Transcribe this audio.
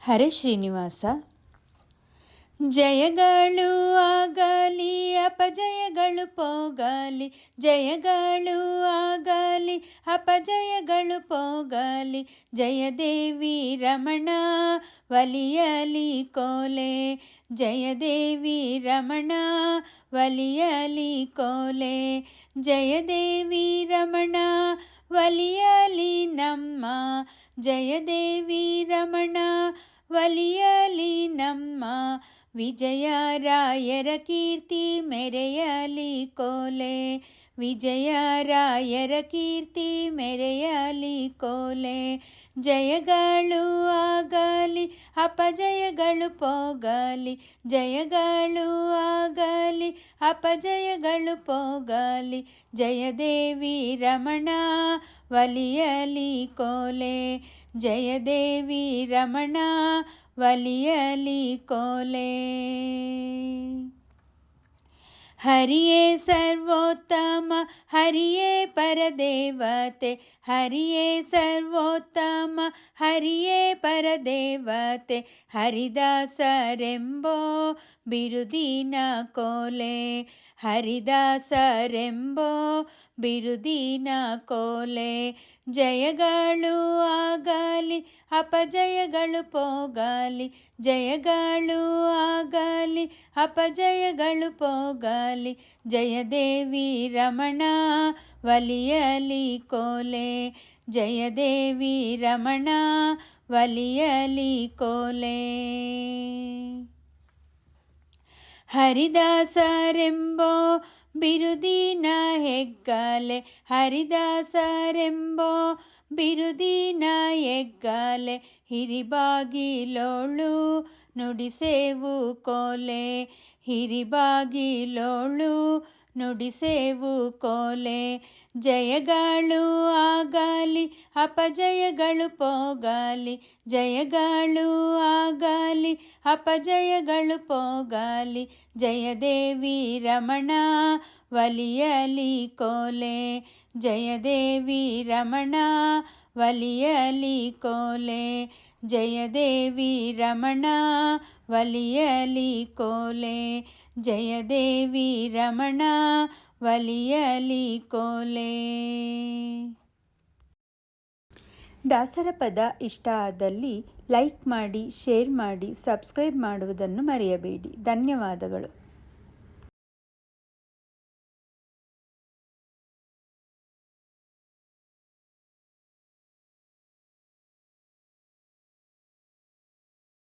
ಹರೇ ಶ್ರೀನಿವಾಸ. ಜಯಗಳು ಆಗಲಿ ಅಪಜಯಗಳು ಪೋಗಲಿ, ಜಯಗಳು ಆಗಲಿ ಅಪಜಯಗಳು ಪೋಗಲಿ, ಜಯದೇವಿ ರಮಣ ಒಲಿಯಲಿ ಕೋಲೆ, ಜಯದೇವಿ ರಮಣ ಒಲಿಯಲಿ ಕೋಲೆ, ಜಯದೇವಿ ರಮಣ ಒಲಿಯಲಿ ನಮ್ಮ, ಜಯದೇವಿ ರಮಣ ಒಲಿಯಲಿ ನಮ್ಮ, ವಿಜಯರಾಯರ ಕೀರ್ತಿ ಮೆರೆಯಲಿ ಕೋಲೆ, ವಿಜಯರಾಯರ ಕೀರ್ತಿ ಮೆರೆಯಲಿ ಕೋಲೆ, ಜಯಗಳು ಆಗಲಿ ಅಪಜಯಗಳು ಪೋಗಲಿ, ಜಯಗಳು ಆಗಲಿ ಅಪಜಯಗಳು ಪೋಗಲಿ, ಜಯದೇವಿ ರಮಣ ಒಲಿಯಲಿ ಕೋಲೆ, ಜಯದೇವಿ ರಮಣ ಒಲಿಯಲಿ ಕೋಲೆ. ಹರಿಯೇ ಸರ್ವೋತ್ತಮ ಹರಿಯೇ ಪರದೇವತೆ, ಹರಿಯೇ ಸರ್ವೋತ್ತಮ ಹರಿಯೇ ಪರದೇವತೆ, ಹರಿದಾಸರೆಂಬೋ ಬಿರುದಿನ ಕೋಲೆ, ಹರಿದಾಸರೆಂಬೋ ಬಿರುದಿನ ಕೋಲೆ, ಜಯಗಳು ಆಗಲಿ ಅಪಜಯಗಳು ಪೋಗಲಿ, ಜಯಗಳು ಆಗಲಿ ಅಪಜಯಗಳು ಪೋಗಲಿ, ಜಯದೇವಿ ರಮಣ ಒಲಿಯಲಿ ಕೋಲೆ, ಜಯದೇವಿ ರಮಣ ಒಲಿಯಲಿ ಕೋಲೆ. ಹರಿದಾಸರೆಂಬೋ ಬಿರುದಿನ ಹೆಗ್ಗಲೆ, ಹರಿದಾಸರೆಂಬೋ ಬಿರುದಿನ ಹೆಗ್ಗಲೆ, ಹಿರಿಬಾಗಿಲೋಳು ನುಡಿಸೇವು ಕೋಲೆ, ಹಿರಿಬಾಗಿಲೋಳು ನುಡಿಸೇವು ಕೋಲೆ, ಜಯಗಳು ಆಗಲಿ ಅಪಜಯಗಳು ಪೋಗಲಿ, ಜಯಗಳು ಆಗಲಿ ಅಪಜಯಗಳು ಪೋಗಲಿ, ಜಯದೇವಿ ರಮಣ ಒಲಿಯಲಿ ಕೋಲೆ, ಜಯದೇವಿ ರಮಣ ಒಲಿಯಲಿ ಕೋಲೆ, ಜಯದೇವಿ ರಮಣ ಒಲಿಯಲಿ ಕೋಲೆ, ಜಯದೇವಿ ರಮಣ ಒಲಿಯಲಿ ಕೋಲೆ. ದಾಸರ ಪದ ಇಷ್ಟ ಆದಲ್ಲಿ ಲೈಕ್ ಮಾಡಿ, ಶೇರ್ ಮಾಡಿ, ಸಬ್ಸ್ಕ್ರೈಬ್ ಮಾಡುವುದನ್ನು ಮರೆಯಬೇಡಿ. ಧನ್ಯವಾದಗಳು.